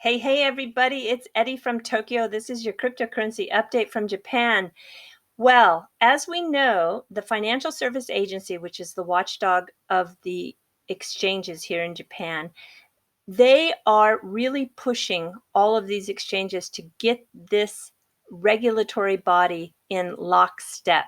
Hey, everybody, it's Eddie from Tokyo. This is your cryptocurrency update from Japan. Well, as we know, the Financial Service Agency, which is the watchdog of the exchanges here in Japan, they are really pushing all of these exchanges to get this regulatory body in lockstep.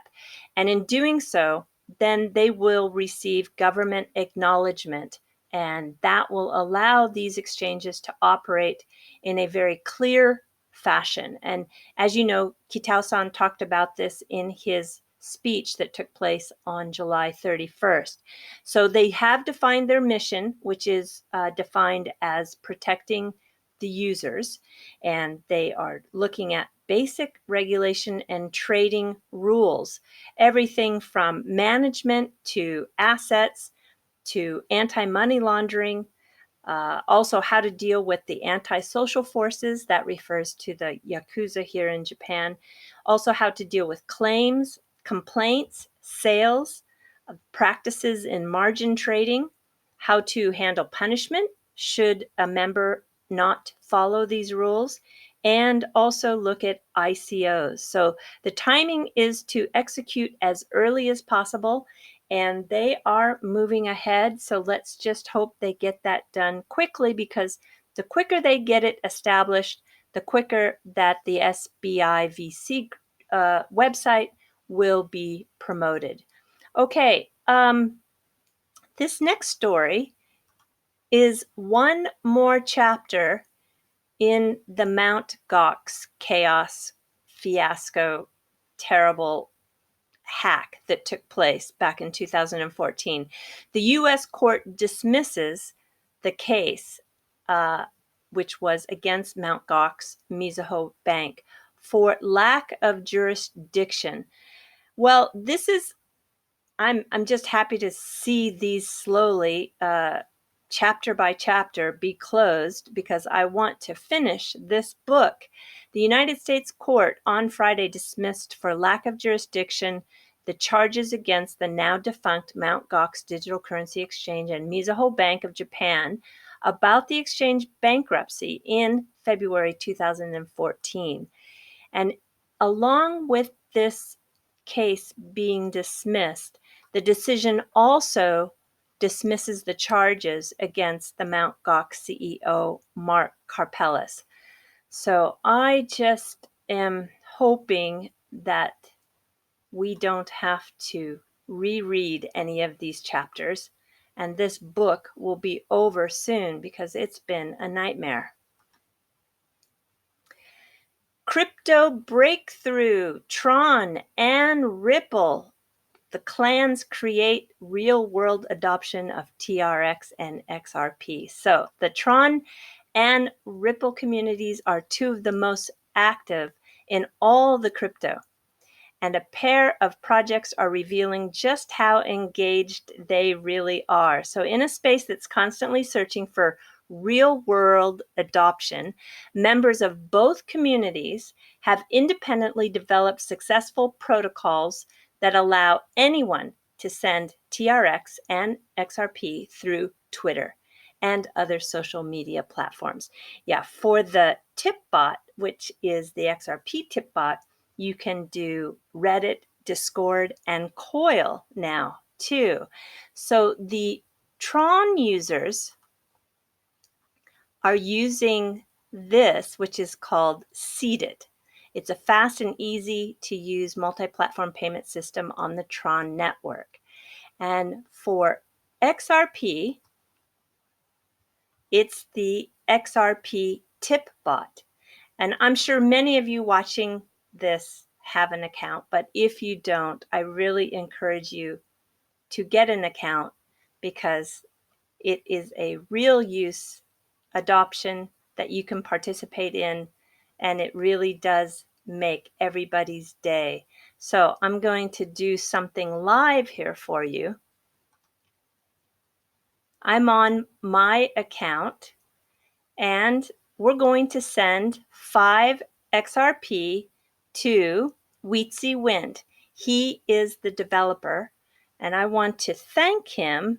And in doing so, then they will receive government acknowledgement, and that will allow these exchanges to operate in a very clear fashion. And as you know, Kitao-san talked about this in his speech that took place on July 31st. So they have defined their mission, which is defined as protecting the users, and they are looking at basic regulation and trading rules, everything from management to assets to anti-money laundering, also how to deal with the anti-social forces, that refers to the Yakuza here in Japan, also how to deal with claims, complaints, sales, practices in margin trading, how to handle punishment should a member not follow these rules, and also look at ICOs. So the timing is to execute as early as possible, and they are moving ahead. So let's just hope they get that done quickly, because the quicker they get it established, the quicker that the SBI VC website will be promoted. Okay, this next story is one more chapter in the Mt. Gox chaos, fiasco, terrible hack that took place back in 2014. The U.S. court dismisses the case, which was against Mt. Gox Mizuho Bank, for lack of jurisdiction. Well, this is I'm just happy to see these slowly, chapter by chapter, be closed, because I want to finish this book. The United States Court on Friday dismissed for lack of jurisdiction the charges against the now defunct Mt. Gox Digital Currency Exchange and Mizuho Bank of Japan about the exchange bankruptcy in February 2014. And along with this case being dismissed, the decision also dismisses the charges against the Mt. Gox CEO, Mark Karpeles. So I just am hoping that we don't have to reread any of these chapters, and this book will be over soon, because it's been a nightmare. Crypto breakthrough, TRON and Ripple. The clans create real-world adoption of TRX and XRP. So the TRON and Ripple communities are two of the most active in all the crypto. And a pair of projects are revealing just how engaged they really are. So in a space that's constantly searching for real-world adoption, members of both communities have independently developed successful protocols that allow anyone to send TRX and XRP through Twitter and other social media platforms. Yeah, for the tip bot, which is the XRP tip bot, you can do Reddit, Discord, and Coil now too. So the TRON users are using this, which is called Seeded. It's a fast and easy to use multi-platform payment system on the TRON network. And for XRP, it's the XRP tip bot. And I'm sure many of you watching this have an account, but if you don't, I really encourage you to get an account, because it is a real use adoption that you can participate in, and it really does make everybody's day. So I'm going to do something live here for you. I'm on my account, and we're going to send 5 XRP to Wheatsy Wind. He is the developer, and I want to thank him.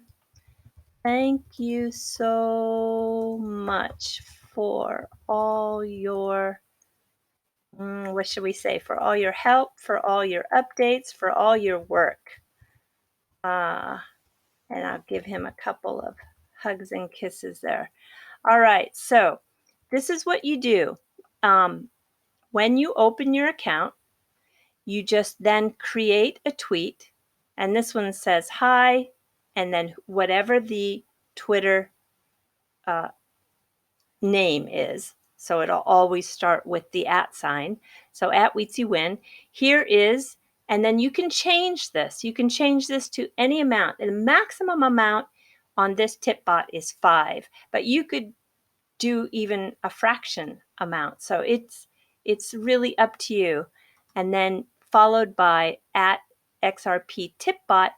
Thank you so much for all your, what should we say, for all your help, for all your updates, for all your work. And I'll give him a couple of hugs and kisses there. All right, so this is what you do. When you open your account, you just then create a tweet, and this one says hi, and then whatever the Twitter name is. So it'll always start with the @ sign. So @WheatseyWin. Here is, and then you can change this. You can change this to any amount. And the maximum amount on this tip bot is 5, but you could do even a fraction amount. So it's really up to you. And then followed by @XRP tipbot.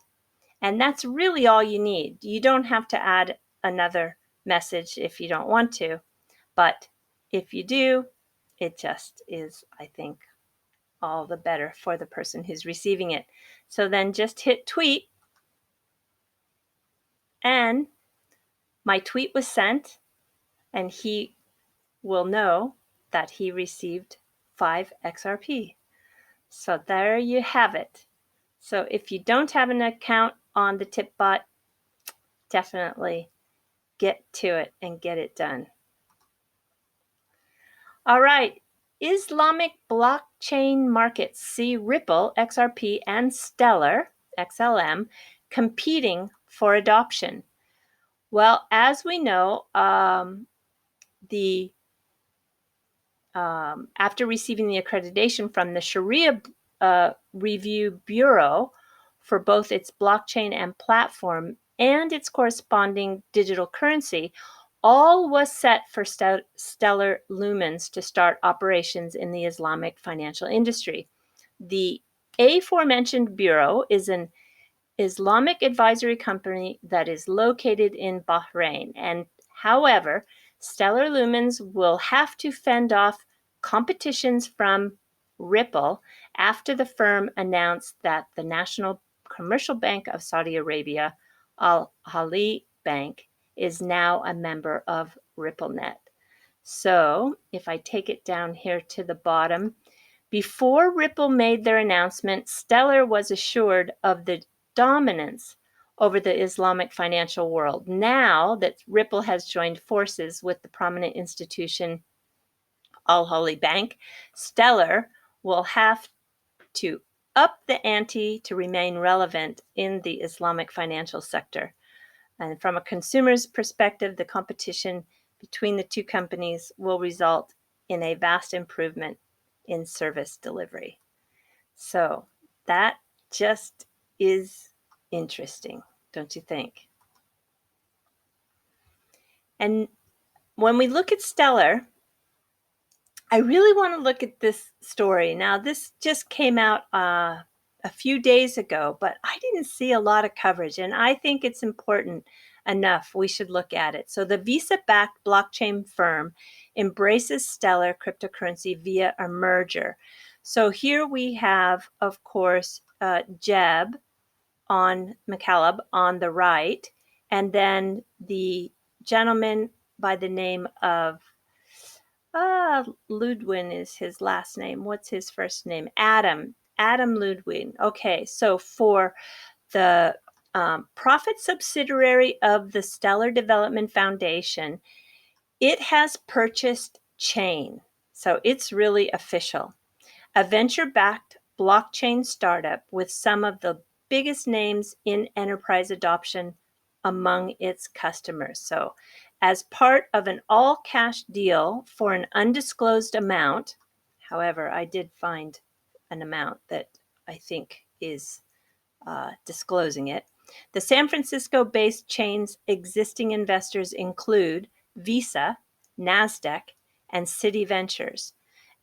And that's really all you need. You don't have to add another message if you don't want to. But if you do, it just is, I think, all the better for the person who's receiving it. So then just hit tweet, and my tweet was sent, and he will know that he received 5 XRP. So there you have it. So if you don't have an account on the TipBot, definitely get to it and get it done. All right, Islamic blockchain markets see Ripple, XRP, and Stellar, XLM, competing for adoption. Well, as we know, after receiving the accreditation from the Sharia Review Bureau for both its blockchain and platform and its corresponding digital currency, all was set for Stellar Lumens to start operations in the Islamic financial industry. The aforementioned bureau is an Islamic advisory company that is located in Bahrain. And however, Stellar Lumens will have to fend off competitions from Ripple after the firm announced that the National Commercial Bank of Saudi Arabia, Al Ahli Bank, is now a member of RippleNet. So if I take it down here to the bottom, before Ripple made their announcement, Stellar was assured of the dominance over the Islamic financial world. Now that Ripple has joined forces with the prominent institution Al Ahli Bank, Stellar will have to up the ante to remain relevant in the Islamic financial sector. And from a consumer's perspective, the competition between the two companies will result in a vast improvement in service delivery. So that just is interesting, don't you think? And when we look at Stellar, I really want to look at this story. Now, this just came out a few days ago, but I didn't see a lot of coverage, and I think it's important enough we should look at it. So the Visa-backed blockchain firm embraces Stellar cryptocurrency via a merger. So here we have, of course, Jeb McCaleb on the right, and then the gentleman by the name of Ludwin is his last name. What's his first name? Adam Ludwin. Okay, so for the profit subsidiary of the Stellar Development Foundation, it has purchased Chain. So it's really official. A venture-backed blockchain startup with some of the biggest names in enterprise adoption among its customers. So as part of an all-cash deal for an undisclosed amount, however, I did find an amount that I think is disclosing it. The San Francisco-based chain's existing investors include Visa, NASDAQ, and Citi Ventures,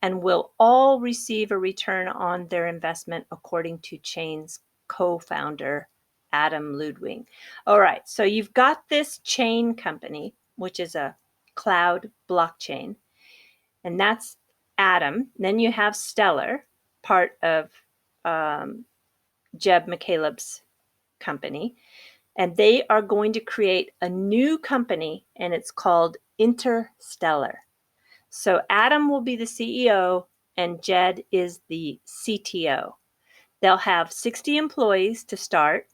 and will all receive a return on their investment, according to Chain's co-founder, Adam Ludwig. All right, so you've got this Chain company, which is a cloud blockchain, and that's Adam. Then you have Stellar, part of Jeb McCaleb's company. And they are going to create a new company, and it's called Interstellar. So Adam will be the CEO, and Jed is the CTO. They'll have 60 employees to start.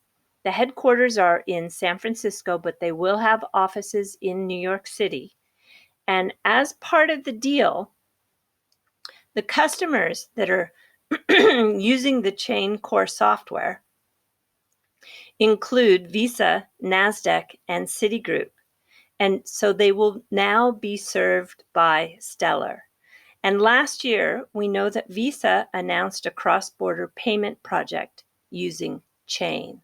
The headquarters are in San Francisco, but they will have offices in New York City. And as part of the deal, the customers that are using the chain core software include Visa, NASDAQ, and Citigroup. And so they will now be served by Stellar. And last year, we know that Visa announced a cross-border payment project using Chain.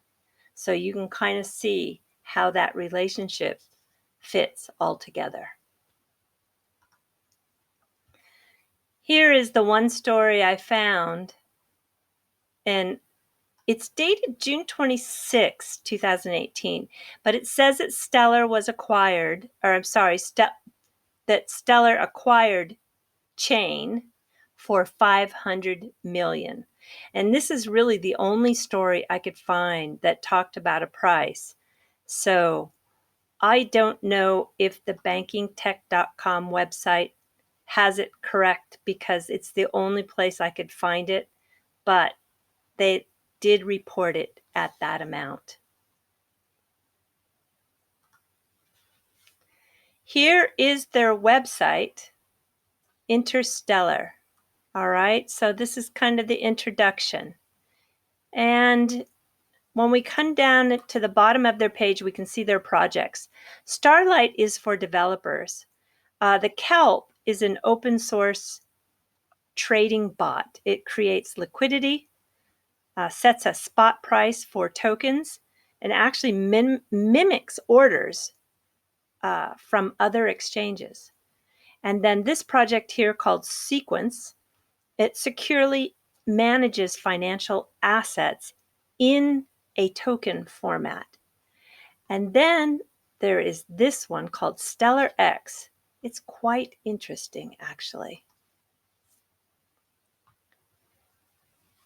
So you can kind of see how that relationship fits all together. Here is the one story I found, and it's dated June 26, 2018, but it says that Stellar was acquired, or I'm sorry, that Stellar acquired Chain for $500 million. And this is really the only story I could find that talked about a price. So I don't know if the bankingtech.com website has it correct, because it's the only place I could find it, but they did report it at that amount. Here is their website, Interstellar. All right, so this is kind of the introduction. And when we come down to the bottom of their page, we can see their projects. Starlight is for developers. The Kelp is an open source trading bot. It creates liquidity, sets a spot price for tokens, and actually mimics orders from other exchanges. And then this project here called Sequence, it securely manages financial assets in a token format. And then there is this one called Stellar X. It's quite interesting, actually.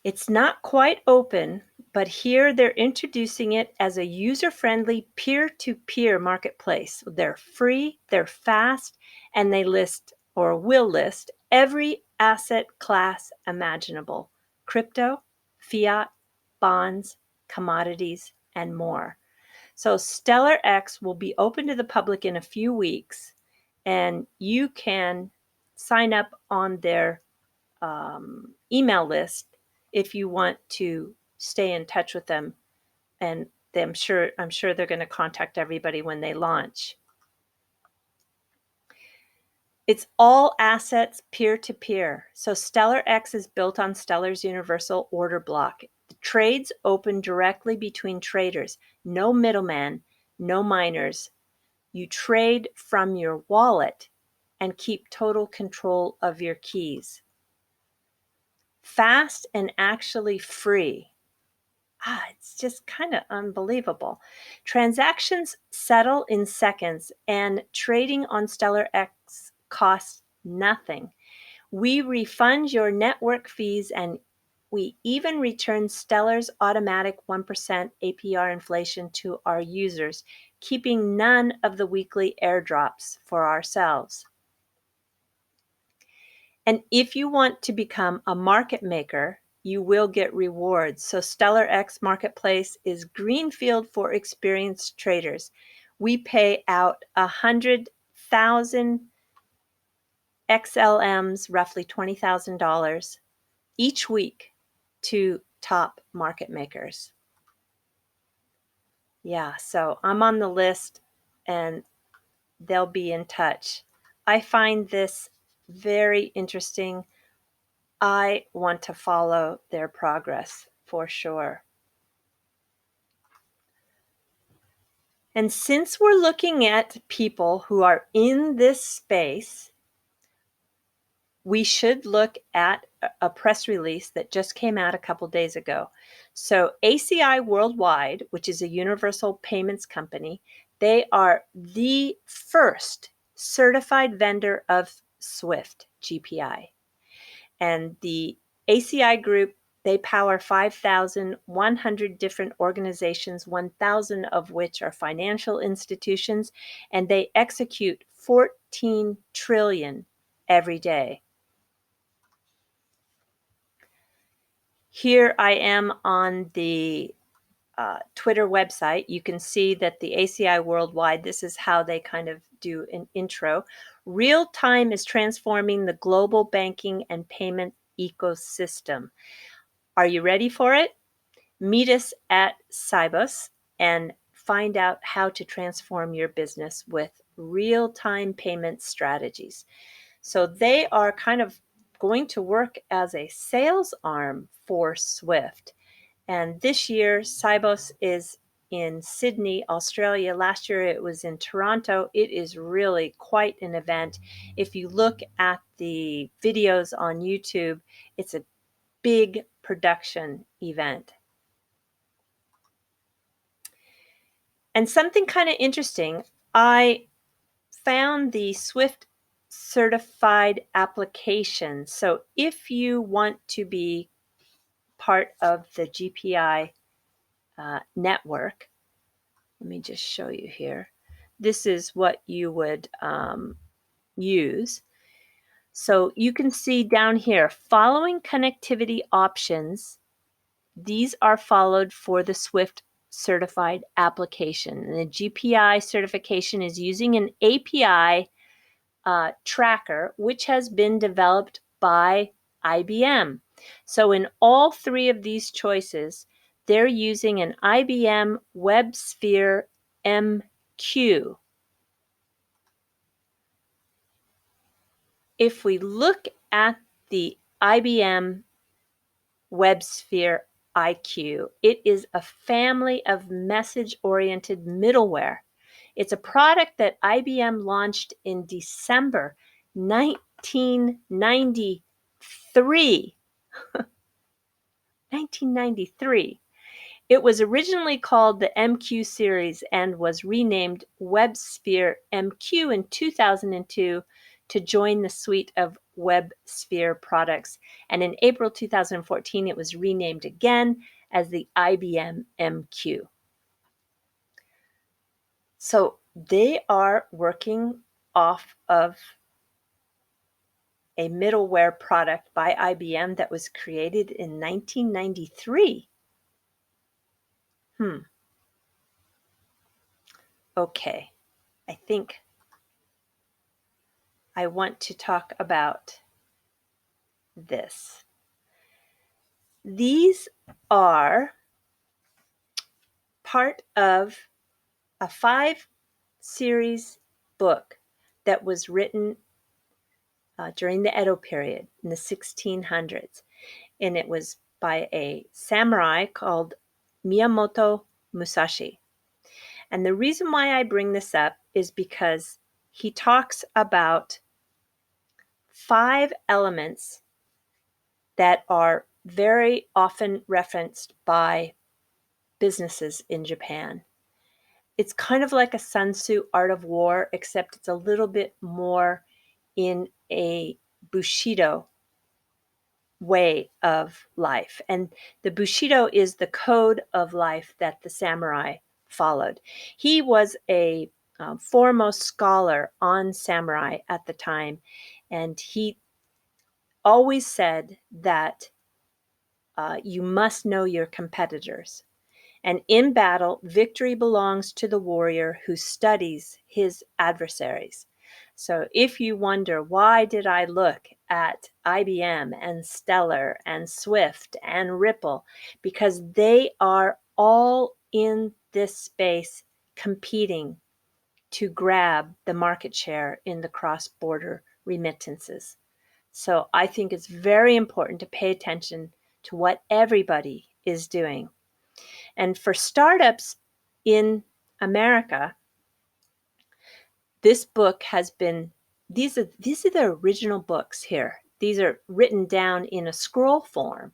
It's not quite open, but here they're introducing it as a user-friendly peer-to-peer marketplace. They're free, they're fast, and they list or will list every asset class imaginable: crypto, fiat, bonds, commodities, and more. So Stellar X will be open to the public in a few weeks, and you can sign up on their email list if you want to stay in touch with them. And I'm sure they're going to contact everybody when they launch. It's all assets peer-to-peer. So Stellar X is built on Stellar's universal order block. The trades open directly between traders. No middleman, no miners. You trade from your wallet and keep total control of your keys. Fast and actually free. It's just kind of unbelievable. Transactions settle in seconds, and trading on Stellar X costs nothing. We refund your network fees, and we even return Stellar's automatic 1% APR inflation to our users, keeping none of the weekly airdrops for ourselves. And if you want to become a market maker, you will get rewards. So Stellar X Marketplace is greenfield for experienced traders. We pay out 100,000 XLMs, roughly $20,000 each week, to top market makers. Yeah, so I'm on the list and they'll be in touch. I find this very interesting. I want to follow their progress for sure. And since we're looking at people who are in this space, we should look at a press release that just came out a couple days ago. So ACI Worldwide, which is a universal payments company, they are the first certified vendor of SWIFT GPI. And the ACI group They power 5,100 different organizations, 1,000 of which are financial institutions, and they execute 14 trillion every day. Here I am on the Twitter website. You can see that the ACI Worldwide, this is how they kind of do an intro. Real time is transforming the global banking and payment ecosystem. Are you ready for it? Meet us at Sibos and find out how to transform your business with real-time payment strategies. So they are kind of going to work as a sales arm for Swift. And this year, Sibos is in Sydney, Australia. Last year it was in Toronto. It is really quite an event. If you look at the videos on YouTube, it's a big production event. And something kind of interesting, I found the Swift certified application. So if you want to be part of the GPI network, let me just show you here. This is what you would use. So you can see down here, following connectivity options, these are followed for the Swift certified application. And the GPI certification is using an API tracker, which has been developed by IBM. So in all three of these choices, they're using an IBM WebSphere MQ. If we look at the IBM WebSphere IQ, it is a family of message-oriented middleware. It's a product that IBM launched in December 1993. 1993. It was originally called the MQ series and was renamed WebSphere MQ in 2002 to join the suite of WebSphere products. And in April 2014, it was renamed again as the IBM MQ. So they are working off of a middleware product by IBM that was created in 1993. Okay, I think I want to talk about this. These are part of a 5-series book that was written during the Edo period in the 1600s. And it was by a samurai called Miyamoto Musashi. And the reason why I bring this up is because he talks about 5 elements that are very often referenced by businesses in Japan. It's kind of like a Sun Tzu Art of War, except it's a little bit more in a Bushido way of life. And the Bushido is the code of life that the samurai followed. He was a foremost scholar on samurai at the time, and he always said that you must know your competitors. And in battle, victory belongs to the warrior who studies his adversaries. So if you wonder, why did I look at IBM and Stellar and Swift and Ripple? Because they are all in this space competing to grab the market share in the cross-border remittances. So I think it's very important to pay attention to what everybody is doing. And for startups in America, this book has been, these are the original books here. These are written down in a scroll form.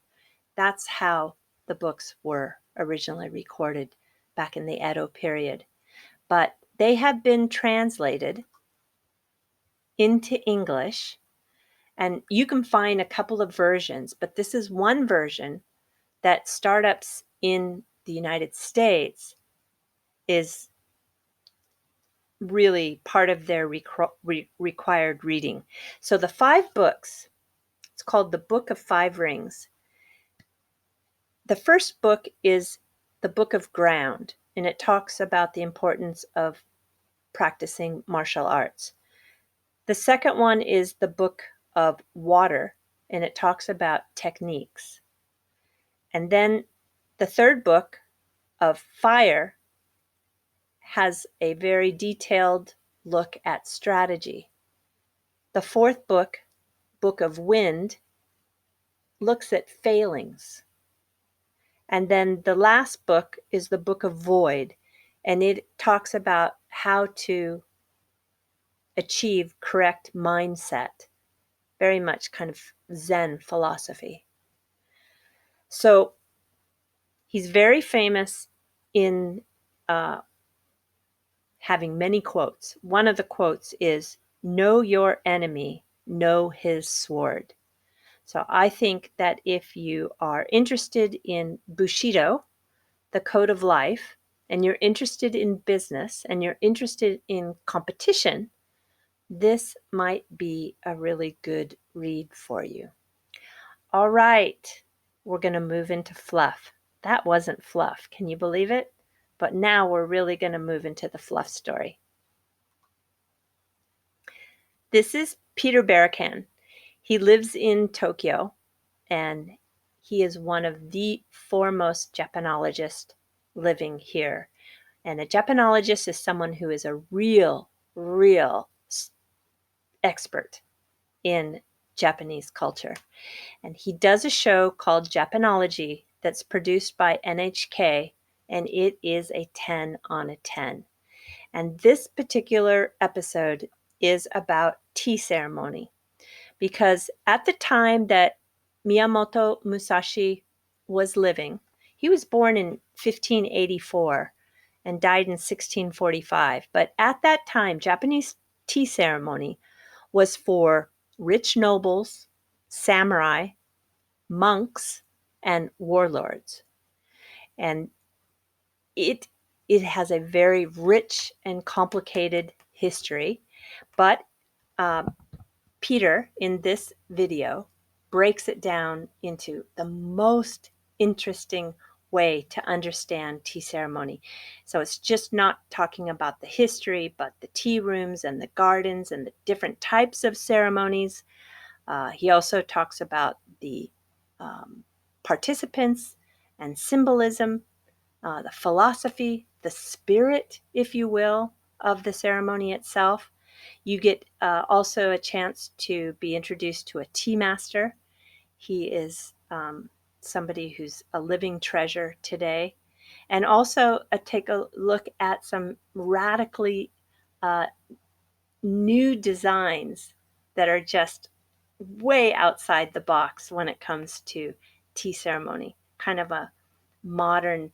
That's how the books were originally recorded back in the Edo period. But they have been translated into English, and you can find a couple of versions, but this is one version that startups in the United States is really part of their required reading. So the 5 books, it's called the Book of 5 Rings. The first book is the Book of Ground, and it talks about the importance of practicing martial arts. The second one is the Book of Water, and it talks about techniques. And then the third book of Fire has a very detailed look at strategy. The fourth book, Book of Wind, looks at failings. And then the last book is the Book of Void, and it talks about how to achieve correct mindset, very much kind of Zen philosophy. So he's very famous in having many quotes. One of the quotes is, "Know your enemy, know his sword." So I think that if you are interested in Bushido, the code of life, and you're interested in business and you're interested in competition, this might be a really good read for you. All right, we're going to move into fluff. That wasn't fluff. Can you believe it? But now we're really going to move into the fluff story. This is Peter Barakan. He lives in Tokyo, and he is one of the foremost Japanologists living here. And a Japanologist is someone who is a real expert in Japanese culture. And he does a show called Japanology that's produced by NHK, and it is a 10 on a 10. And this particular episode is about tea ceremony, because at the time that Miyamoto Musashi was living, he was born in 1584 and died in 1645. But at that time, Japanese tea ceremony was for rich nobles, samurai, monks, and warlords. And it has a very rich and complicated history, but Peter, in this video, breaks it down into the most interesting way to understand tea ceremony. So it's just not talking about the history, but the tea rooms and the gardens and the different types of ceremonies. He also talks about the participants and symbolism, the philosophy, the spirit, if you will, of the ceremony itself. You get also a chance to be introduced to a tea master. He is somebody who's a living treasure today. And also take a look at some radically new designs that are just way outside the box when it comes to tea ceremony, kind of a modern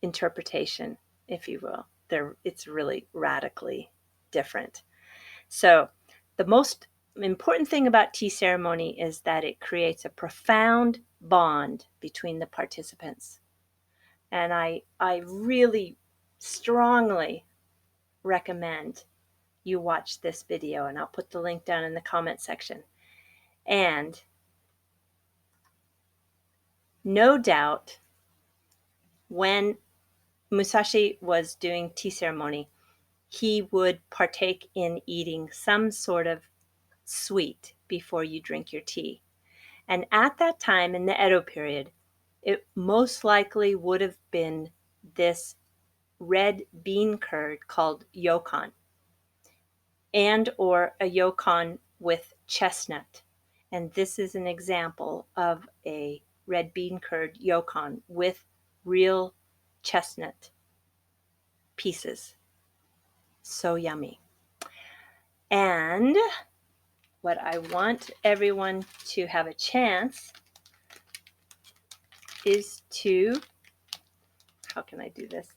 interpretation, if you will. It's really radically different. So the most important thing about tea ceremony is that it creates a profound bond between the participants. And I really strongly recommend you watch this video, and I'll put the link down in the comment section. And no doubt, when Musashi was doing tea ceremony, he would partake in eating some sort of sweet before you drink your tea. And at that time, in the Edo period, it most likely would have been this red bean curd called yokon, and or a yokon with chestnut. And this is an example of a red bean curd yokon with real chestnut pieces. So yummy. And what I want everyone to have a chance is to, how can I do this?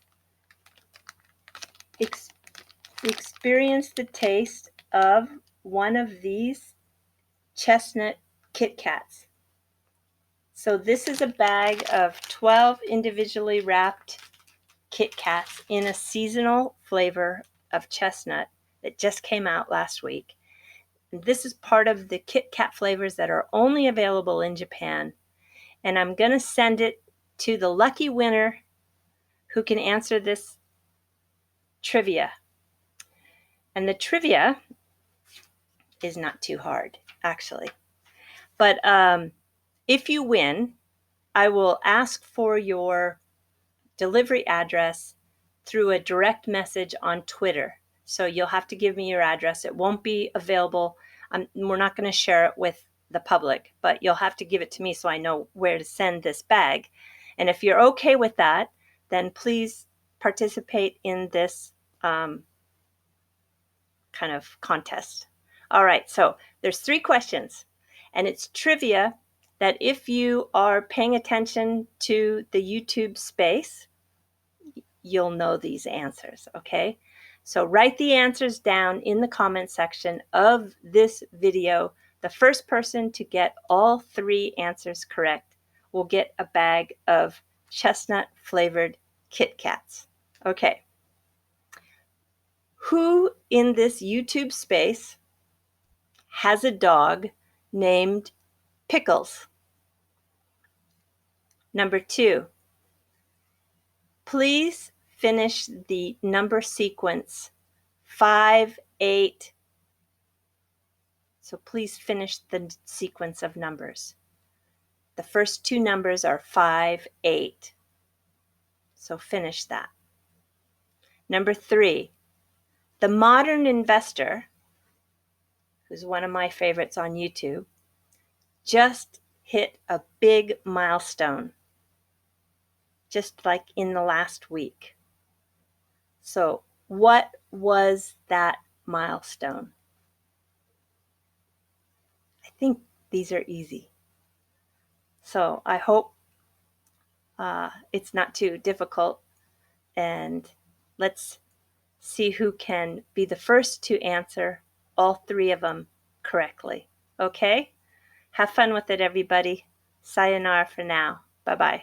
Experience the taste of one of these chestnut Kit Kats. So this is a bag of 12 individually wrapped Kit Kats in a seasonal flavor of chestnut that just came out last week. And this is part of the Kit Kat flavors that are only available in Japan. And I'm going to send it to the lucky winner who can answer this trivia. And the trivia is not too hard, actually. But if you win, I will ask for your delivery address through a direct message on Twitter. So you'll have to give me your address. It won't be available. We're not going to share it with the public, but you'll have to give it to me so I know where to send this bag. And if you're okay with that, then please participate in this kind of contest. All right, so there's 3 questions, and it's trivia that if you are paying attention to the YouTube space, you'll know these answers, okay? So write the answers down in the comment section of this video. The first person to get all 3 answers correct will get a bag of chestnut flavored Kit Kats. Okay. Who in this YouTube space has a dog named Pickles? Number 2, please finish the number sequence 5, 8. So please finish the sequence of numbers. The first 2 numbers are 5, 8. So finish that. Number 3, the modern investor, who's one of my favorites on YouTube, just hit a big milestone, just like in the last week. So what was that milestone? I think these are easy. So I hope it's not too difficult, and let's see who can be the first to answer all 3 of them correctly. Okay? Have fun with it, everybody. Sayonara for now. Bye-bye.